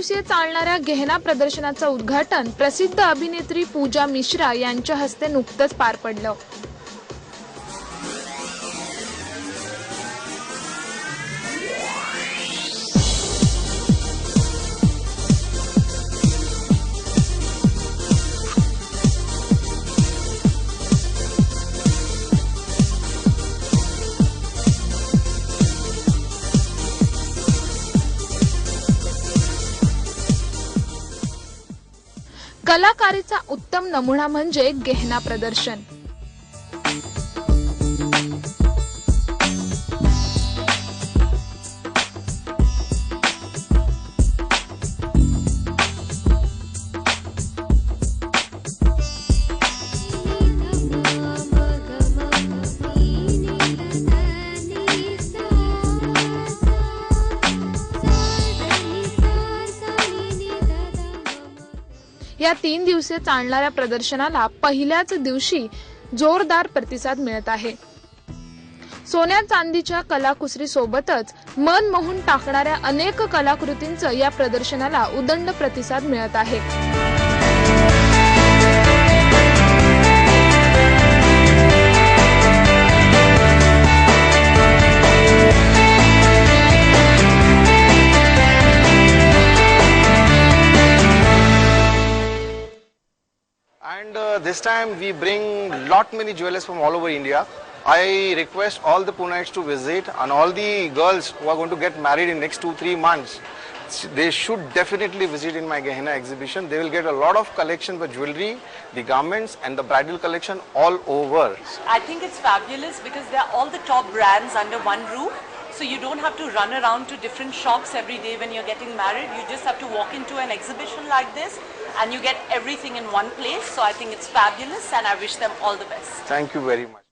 दिवसीय चालणाऱ्या गहना प्रदर्शनाचं उद्घाटन प्रसिद्ध अभिनेत्री पूजा मिश्रा यांच्या हस्ते नुकतंच पार पडलं। कलाकारीचा उत्तम नमुना म्हणजे गहना प्रदर्शन। या 3 दिवसीय चालणाऱ्या प्रदर्शनाला पहिल्याच दिवशी जोरदार प्रतिसाद मिळत आहे। सोन्या चांदीच्या कलाकुसरी सोबतच मन मोहून टाकणाऱ्या अनेक कलाकृतींचं या प्रदर्शनाला उदंड प्रतिसाद मिळत आहे। And this time we bring lot many jewelers from all over India. I request all the Puneites to visit, and all the girls who are going to get married in next 2-3 months, they should definitely visit in my Gehenna exhibition. They will get a lot of collection for jewelry, the garments and the bridal collection all over. I think it's fabulous because they are all the top brands under one roof. So you don't have to run around to different shops every day when you're getting married. You just have to walk into an exhibition like this and you get everything in one place. So I think it's fabulous and I wish them all the best. Thank you very much.